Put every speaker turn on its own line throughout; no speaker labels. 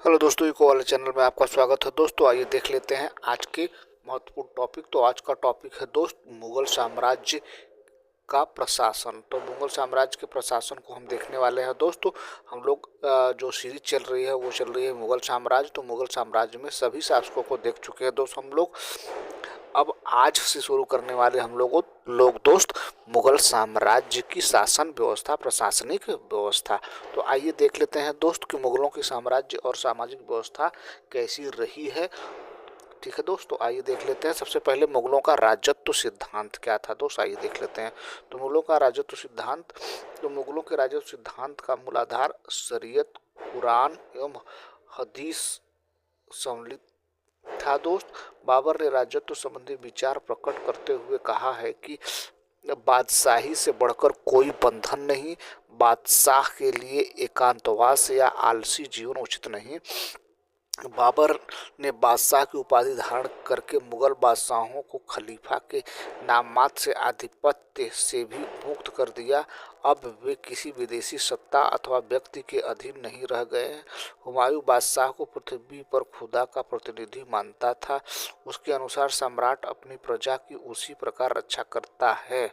Hello दोस्तों, eco वाले channel में आपका स्वागत है। दोस्तों आइए देख लेते हैं आज के महत्वपूर्ण टॉपिक। तो आज का टॉपिक है दोस्त मुगल साम्राज्य का प्रशासन। तो मुगल साम्राज्य के प्रशासन को हम देखने वाले हैं दोस्तों। हम लोग जो सीरीज चल रही है वो चल रही है मुगल साम्राज्य। तो मुगल साम्राज्य में सभी शासकों को देख चुके हैं दोस्त हम लोग। अब आज से शुरू करने वाले हम लोग दोस्त मुगल साम्राज्य की शासन व्यवस्था, प्रशासनिक व्यवस्था। तो आइए देख लेते हैं दोस्त कि मुगलों की साम्राज्य और सामाजिक व्यवस्था कैसी रही है। ठीक है दोस्तों, आइए देख लेते हैं। सबसे पहले मुगलों का राजत्व सिद्धांत क्या था दोस्त, आइए देख लेते हैं। तो मुगलों का राजत्व सिद्धांत, तो मुगलों के राजत्व सिद्धांत का मूलाधार शरीयत, कुरान एवं हदीस सम्मिलित था दोस्त। बाबर ने राजत्व संबंधी विचार प्रकट करते हुए कहा है कि बादशाही से बढ़कर कोई बंधन नहीं, बादशाह के लिए एकांतवास या आलसी जीवन उचित नहीं। बाबर ने बादशाह की उपाधि धारण करके मुगल बादशाहों को खलीफा के नाममात्र से आधिपत्य से भी मुक्त कर दिया। अब वे किसी विदेशी सत्ता अथवा व्यक्ति के अधीन नहीं रह गए हैं। हुमायूं बादशाह को पृथ्वी पर खुदा का प्रतिनिधि मानता था। उसके अनुसार सम्राट अपनी प्रजा की उसी प्रकार रक्षा करता है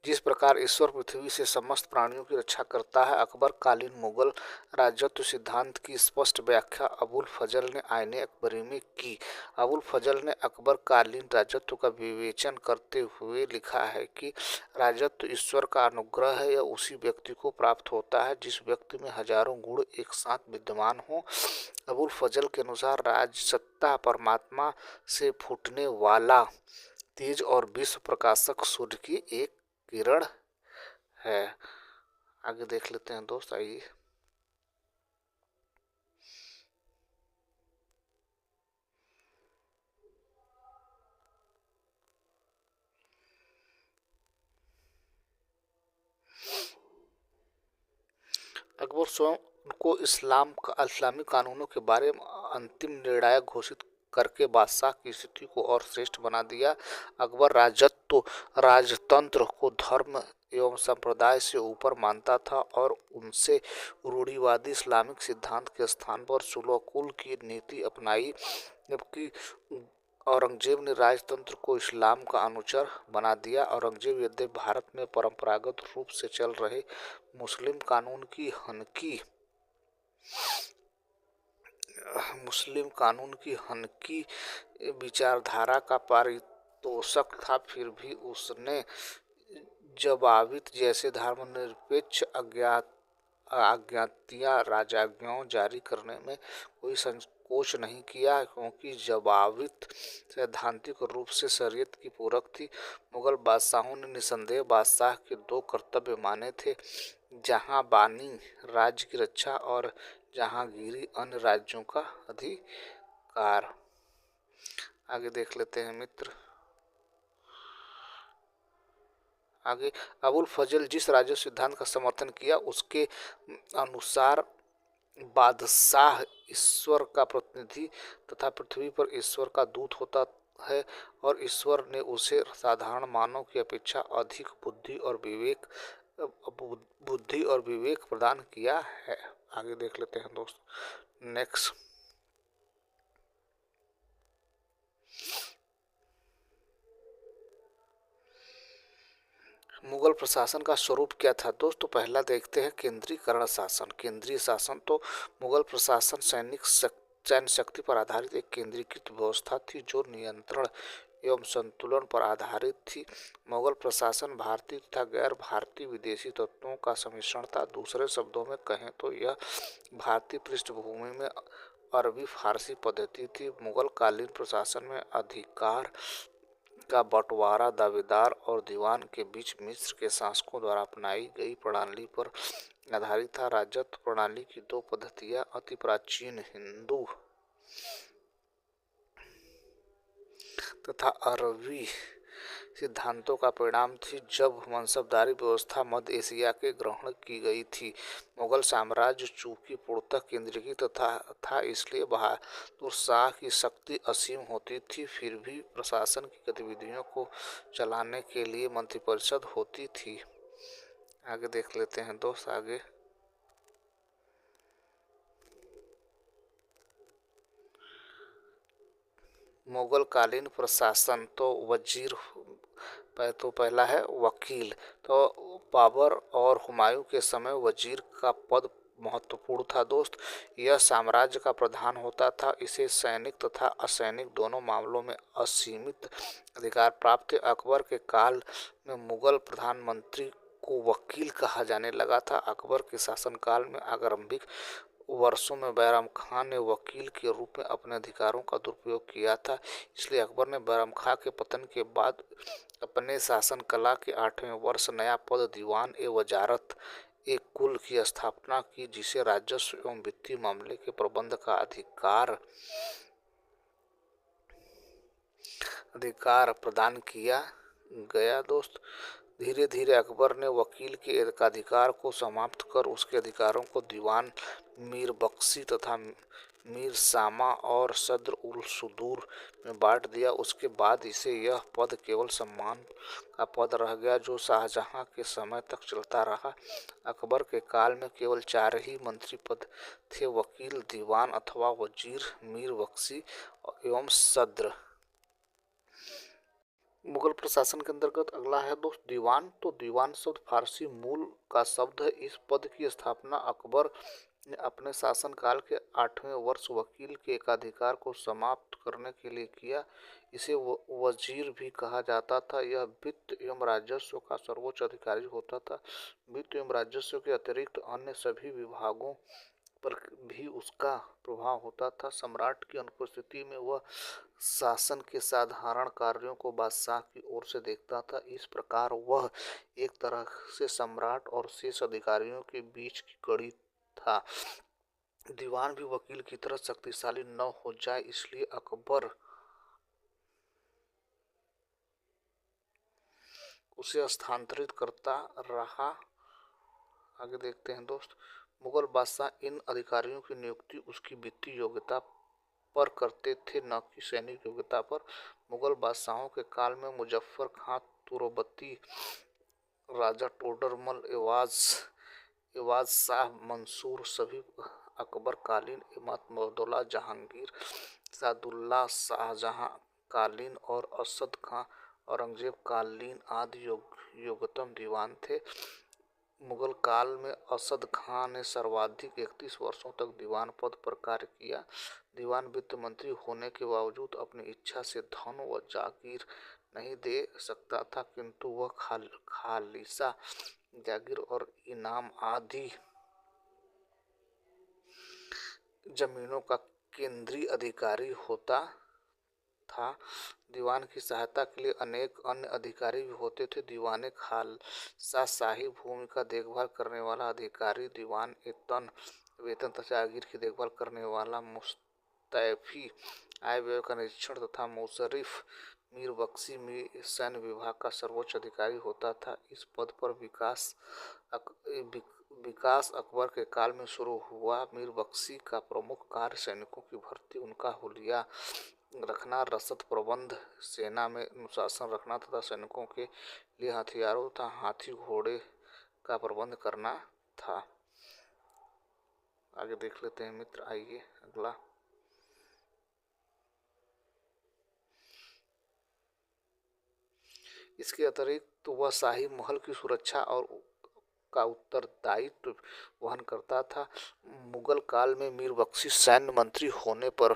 जिस प्रकार ईश्वर पृथ्वी से समस्त प्राणियों की रक्षा करता है। अकबर कालीन मुगल राजत्व सिद्धांत की स्पष्ट व्याख्या अबुल फजल ने आईने अकबरी में की। अबुल फजल ने अकबर कालीन राजत्व का विवेचन करते हुए लिखा है कि राजत्व ईश्वर का अनुग्रह है। यह उसी व्यक्ति को प्राप्त होता है जिस व्यक्ति में हजारों गुण एक साथ विद्यमान हो। अबुल फजल के अनुसार राज सत्ता परमात्मा से फूटने वाला तेज और विश्व प्रकाशक सूर्य की एक किरण है। आगे देख लेते हैं दोस्त, आइए। अकबर स्वयं को इस्लामी कानूनों के बारे में अंतिम निर्णायक घोषित करके बादशाह की स्थिति को और श्रेष्ठ बना दिया। अकबर राजतंत्र को धर्म एवं संप्रदाय से ऊपर मानता था और उनसे रूढ़िवादी इस्लामिक सिद्धांत के स्थान पर सुलह की नीति अपनाई। जबकि औरंगजेब ने राजतंत्र को इस्लाम का अनुचर बना दिया। औरंगजेब यद्यपि भारत में परंपरागत रूप से चल रहे मुस्लिम कानून की हनकी विचारधारा का पारितोषक था, फिर भी उसने जबावित जैसे धर्मनिरपेक्ष आज्ञातियां राजाज्ञाओं जारी करने में कोई संकोच नहीं किया, क्योंकि जबावित सैद्धांतिक रूप से शरीयत की पूरक थी। मुगल बादशाहों ने निसंदेह बादशाह के दो कर्तव्य माने थे, जहां बानी राज्य की रक्षा और जहांगीरी अन्य राज्यों का अधिकार। आगे देख लेते हैं मित्र। आगे अबुल फजल जिस राजस्व सिद्धांत का समर्थन किया उसके अनुसार बादशाह ईश्वर का प्रतिनिधि तथा पृथ्वी पर ईश्वर का दूत होता है और ईश्वर ने उसे साधारण मानव की अपेक्षा अधिक बुद्धि और विवेक प्रदान किया है। आगे देख लेते हैं दोस्त नेक्स्ट। मुगल प्रशासन का स्वरूप क्या था दोस्तों, पहला देखते हैं केंद्रीकरण शासन। केंद्रीय शासन तो मुगल प्रशासन सैन्य शक्ति पर आधारित एक केंद्रीकृत व्यवस्था थी जो नियंत्रण एवं संतुलन पर आधारित थी। मुगल प्रशासन भारतीय तथा गैर भारतीय विदेशी तत्वों का सम्मिश्रण था। दूसरे शब्दों में कहें तो यह भारतीय पृष्ठभूमि में अरबी फारसी पद्धति थी। मुगल कालीन प्रशासन में अधिकार का बंटवारा दावेदार और दीवान के बीच मिस्र के शासकों द्वारा अपनाई गई प्रणाली पर आधारित था। राजत्व प्रणाली की दो पद्धतियां अति प्राचीन हिंदू तथा अरबी सिद्धांतों का परिणाम थी, जब मनसबदारी व्यवस्था मध्य एशिया के ग्रहण की गई थी। मुगल साम्राज्य चूंकि पूर्णतः केंद्रीकृत था, इसलिए बहादुर शाह की शक्ति असीम होती थी। फिर भी प्रशासन की गतिविधियों को चलाने के लिए मंत्रिपरिषद होती थी। आगे देख लेते हैं दोस्त। आगे मुगल कालीन प्रशासन तो वजीर तो पहला है वकील। तो बाबर और हुमायूं के समय वजीर का पद महत्वपूर्ण था दोस्त। यह साम्राज्य का प्रधान होता था। इसे सैनिक तथा असैनिक दोनों मामलों में असीमित अधिकार प्राप्त थे। अकबर के काल में मुगल प्रधानमंत्री को वकील कहा जाने लगा था। अकबर के शासनकाल में आरंभिक वर्षों में बैराम खान ने वकील के रूप में अपने अधिकारों का दुरुपयोग किया था। इसलिए अकबर ने बैराम खां के पतन के बाद अपने शासन कला के 8वें वर्ष नया पद दीवान ए वजारत एक कुल की स्थापना की, जिसे राजस्व एवं वित्तीय मामले के प्रबंध का अधिकार प्रदान किया गया दोस्त। धीरे धीरे अकबर ने वकील के एकाधिकार को समाप्त कर उसके अधिकारों को दीवान मीर बख्शी तथा मीर सामा और सद्र उल सुदूर में बांट दिया। उसके बाद इसे यह पद केवल सम्मान का पद रह गया, जो शाहजहां के समय तक चलता रहा। अकबर के काल में केवल 4 ही मंत्री पद थे: वकील, दीवान अथवा वजीर, मीर बख्शी एवं सद्र। मुगल प्रशासन के अंतर्गत अगला है दोस्त दीवान। तो दीवान शब्द फारसी मूल का शब्द है। इस पद की स्थापना अकबर ने अपने शासनकाल के 8वें वर्ष वकील के एकाधिकार को समाप्त करने के लिए किया। इसे वजीर भी कहा जाता था। यह वित्त एवं राजस्व का सर्वोच्च अधिकारी होता था। वित्त एवं राजस्व के अतिरिक्त अन्य सभी विभागों पर भी उसका प्रभाव होता था। सम्राट की अनुपस्थिति में वह शासन के साधारण कार्यों को बादशाह की ओर से देखता था। इस प्रकार वह एक तरह से सम्राट और शेष अधिकारियों के बीच की कड़ी था। दीवान भी वकील की तरह शक्तिशाली न हो जाए, इसलिए अकबर उसे स्थानांतरित करता रहा। आगे देखते हैं दोस्त। मुगल बादशाह इन अधिकारियों की नियुक्ति उसकी वित्तीय योग्यता पर करते थे, न कि सैनिक योग्यता पर। मुगल बादशाहों के काल में मुजफ्फर खां तुर्बती, राजा टोडरमल, एवाज शाह मंसूर सभी अकबर कालीन, इमादुद्दौला जहांगीर, सादुल्ला शाहजहां कालीन और असद खां औरंगजेब कालीन आदि योग्यतम दीवान थे। मुगल काल में असद खां ने सर्वाधिक 31 वर्षों तक दीवान पद पर कार्य किया। दीवान वित्त मंत्री होने के बावजूद अपनी इच्छा से धन व जागीर नहीं दे सकता था, किंतु वह खालिसा जागीर और इनाम आदि जमीनों का केंद्रीय अधिकारी होता था। दीवान की सहायता के लिए अनेक अन्य अधिकारी भी होते थे। दीवाने खालसा शाही भूमि का देखभाल करने वाला अधिकारी, दीवान ए तन वेतन तथा जागीर की देखभाल करने वाला, मुस्तैफी आय व्यय का निरीक्षण तथा मुशर्रिफ मीर बख्शी सैन्य विभाग का सर्वोच्च अधिकारी होता था। इस पद पर विकास अकबर के काल में शुरू हुआ। मीर बख्शी का प्रमुख कार्य सैनिकों की भर्ती, उनका हुलिया रखना, रसद प्रबंध, सेना में अनुशासन रखना तथा सैनिकों के लिए हथियारों तथा हाथी घोड़े का प्रबंध करना था। आगे देख लेते हैं मित्र। आइए अगला। इसके अतिरिक्त वह शाही महल की सुरक्षा और का उत्तरदायित्व वहन करता था। मुगल काल में मीर बख्शी सैन्य मंत्री होने पर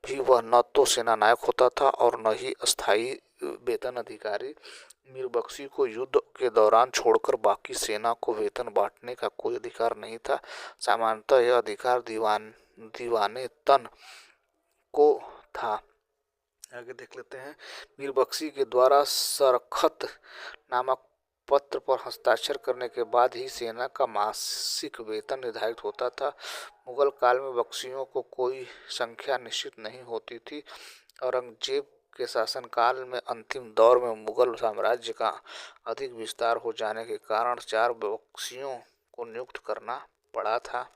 भी वह न तो सेना नायक होता था और न ही अस्थायी वेतन अधिकारी। मीर बख्शी को युद्ध के दौरान छोड़कर बाकी सेना को वेतन बांटने का कोई अधिकार नहीं था। सामान्यतः यह अधिकार दीवाने तन को था। आगे देख लेते हैं। मीर बख्शी के द्वारा सरखत नामक पत्र पर हस्ताक्षर करने के बाद ही सेना का मासिक वेतन निर्धारित होता था। मुगल काल में बख्शियों को कोई संख्या निश्चित नहीं होती थी। औरंगजेब के शासनकाल में अंतिम दौर में मुगल साम्राज्य का अधिक विस्तार हो जाने के कारण 4 बख्शियों को नियुक्त करना पड़ा था।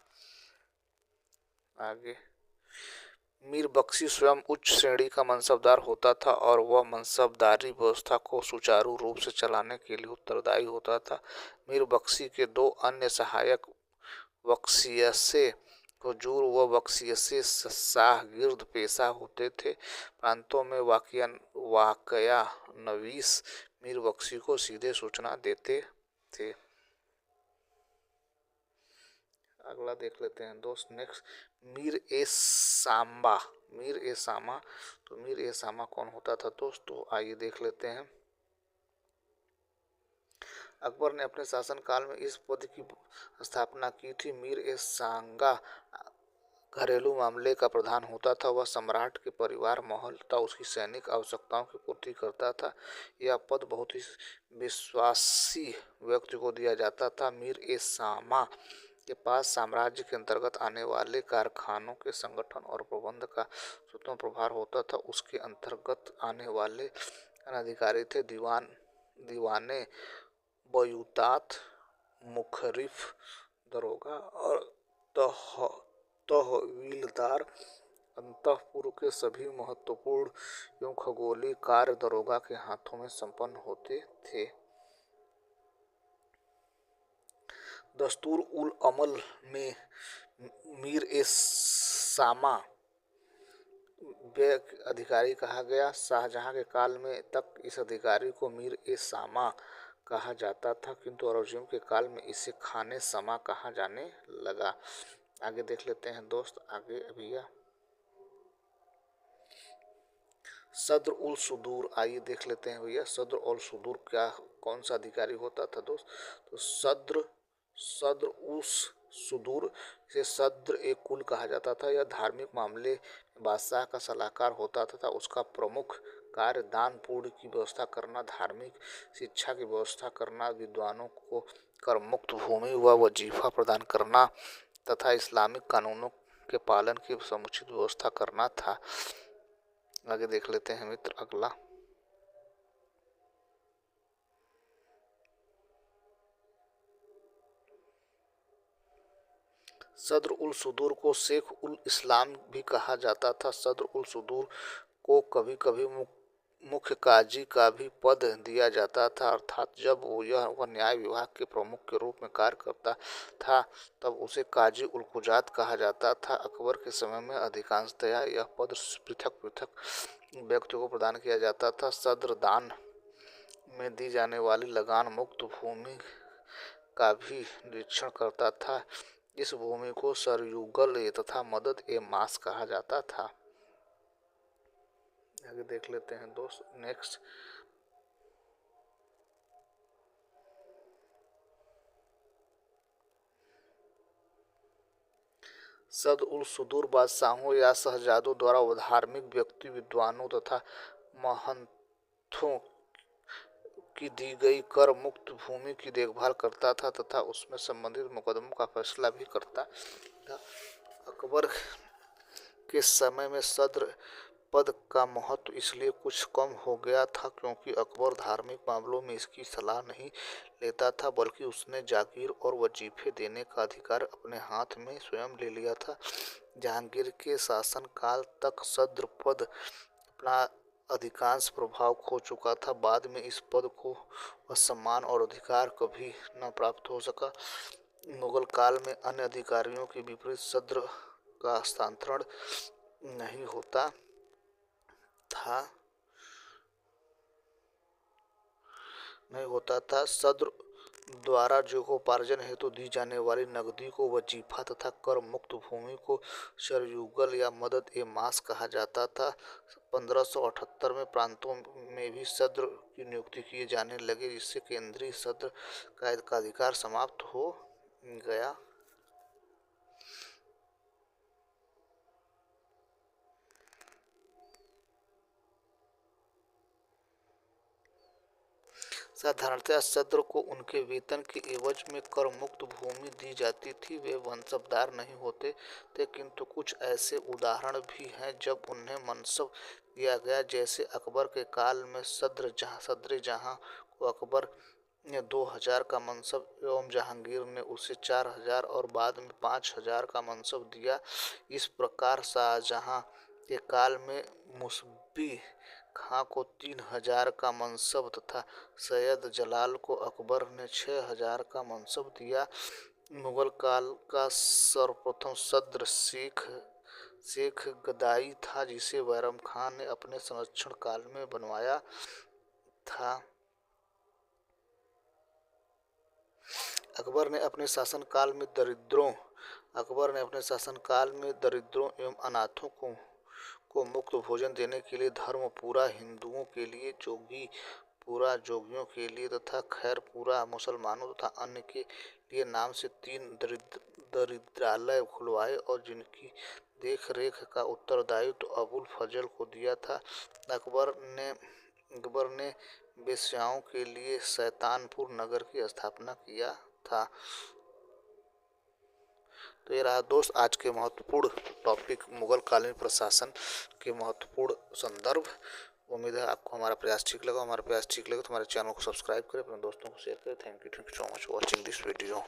आगे मीर बख्शी स्वयं उच्च श्रेणी का मनसबदार होता था और वह मनसबदारी व्यवस्था को सुचारू रूप से चलाने के लिए उत्तरदायी होता था। मीर बख्शी के दो अन्य सहायक बख्शियसे हुजूर व बख्शियसे शाहगिर्द पेशा होते थे। प्रांतों में वाकया नवीस मीर बख्शी को सीधे सूचना देते थे। अगला देख लेते हैं दोस्त नेक्स्ट, मीर ए सांबा। मीर ए सामा, तो मीर ए सामा कौन होता था दोस्तों, आइए देख लेते हैं। अकबर ने अपने शासनकाल में इस पद की स्थापना की थी। मीर ए सांगा घरेलू मामले का प्रधान होता था। वह सम्राट के परिवार महल तथा उसकी सैनिक आवश्यकताओं की पूर्ति करता था। यह पद बहुत ही विश्वासी व्यक्ति को दिया जाता था। मीर ए सामा के पास साम्राज्य के अंतर्गत आने वाले कारखानों के संगठन और प्रबंध का स्वतंत्र प्रभार होता था। उसके अंतर्गत आने वाले अधिकारी थे दीवाने बयूतात, मुखरिफ, दरोगा और तहवीलदार। अंतःपुर के सभी महत्वपूर्ण एवं खगोलीय कार्य दरोगा के हाथों में संपन्न होते थे। दस्तूर उल अमल में मीर ए सामा अधिकारी कहा गया। शाहजहां के काल में तक इस अधिकारी को मीर ए सामा कहा जाता था, किंतु औरंगजेब के काल में इसे खाने समा कहा जाने लगा। आगे देख लेते हैं दोस्त, आगे भैया सद्र उल सुदूर, आइए देख लेते हैं भैया सद्र उल सुदूर क्या कौन सा अधिकारी होता था दोस्त, तो सद्र उस सुदूर से सद्र एक कुल कहा जाता था। यह धार्मिक मामले बादशाह का सलाहकार होता था। उसका प्रमुख कार्य दान पुण्य की व्यवस्था करना, धार्मिक शिक्षा की व्यवस्था करना, विद्वानों को कर मुक्त भूमि व वजीफा प्रदान करना तथा इस्लामिक कानूनों के पालन की समुचित व्यवस्था करना था। आगे देख लेते हैं मित्र अगला, सद्र उल सुदूर को शेख उल इस्लाम भी कहा जाता था। सद्र उल सुदूर को कभी कभी मुख्य काजी का भी पद दिया जाता था, अर्थात जब वह न्याय विभाग के प्रमुख के रूप में कार्य करता था तब उसे काजी उल कुजात कहा जाता था। अकबर के समय में अधिकांशतया यह पद पृथक पृथक व्यक्ति को प्रदान किया जाता था। सद्र दान में दी जाने वाली लगान मुक्त भूमि का भी निरीक्षण करता था। इस भूमि को सरयुगल तथा मदद ए मास कहा जाता था। आगे देख लेते हैं दोस्त नेक्स्ट, सद्र उल सुदूर बादशाहों या शहजादों द्वारा धार्मिक व्यक्ति, विद्वानों तथा महंतों की दी गई कर मुक्त भूमि की देखभाल करता था तथा उसमें संबंधित मुकदमों का फैसला भी करता था। अकबर के समय में सद्र पद का महत्व इसलिए कुछ कम हो गया था क्योंकि अकबर धार्मिक मामलों में इसकी सलाह नहीं लेता था, बल्कि उसने जागीर और वजीफे देने का अधिकार अपने हाथ में स्वयं ले लिया था। जहांगीर के शासनकाल तक सद्र पद अपना अधिकांश प्रभाव खो चुका था। बाद में इस पद को वह सम्मान और अधिकार कभी न प्राप्त हो सका। मुगल काल में अन्य अधिकारियों के विपरीत सद्र का हस्तांतरण नहीं होता था। सद्र द्वारा जीविकोपार्जन हेतु दी जाने वाली नकदी को वजीफा तथा कर मुक्त भूमि को सरयुगल या मदद ए मास कहा जाता था। 1578 में प्रांतों में भी सद्र की नियुक्ति किए जाने लगे, जिससे केंद्रीय सद्र का अधिकार समाप्त हो गया। साधारणतः सद्र को उनके वेतन के एवज में कर मुक्त भूमि दी जाती थी। वे मनसबदार नहीं होते थे, किंतु कुछ ऐसे उदाहरण भी हैं जब उन्हें मनसब दिया गया। जैसे अकबर के काल में सद्र जहां को अकबर ने 2000 का मनसब एवं जहांगीर ने उसे 4000 और बाद में 5000 का मनसब दिया। इस प्रकार शाहजहां के काल में मुसबी खां को 3000 का मनसब तथा सैयद जलाल को अकबर ने 6000 का मनसब दिया। मुगल काल का सर्वप्रथम सद्र शेख गदाई था, जिसे बैरम खान ने अपने संरक्षण काल में बनवाया था। अकबर ने अपने शासनकाल में दरिद्रों एवं अनाथों को मुफ्त भोजन देने के लिए धर्मपुरा हिंदुओं के लिए, जोगीपुरा जोगियों के लिए तथा खैरपुरा मुसलमानों तथा अन्य के लिए नाम से 3 दरिद्रालय खुलवाए और जिनकी देख रेख का उत्तरदायित्व अबुल फजल को दिया था। अकबर ने वेश्याओं के लिए शैतानपुर नगर की स्थापना किया था। तो ये रहा दोस्त आज के महत्वपूर्ण टॉपिक, मुगल कालीन प्रशासन के महत्वपूर्ण संदर्भ। उम्मीद है आपको हमारा प्रयास ठीक लगा। तो हमारे चैनल को सब्सक्राइब करें, अपने दोस्तों को शेयर करें। Thank you so much for watching this video.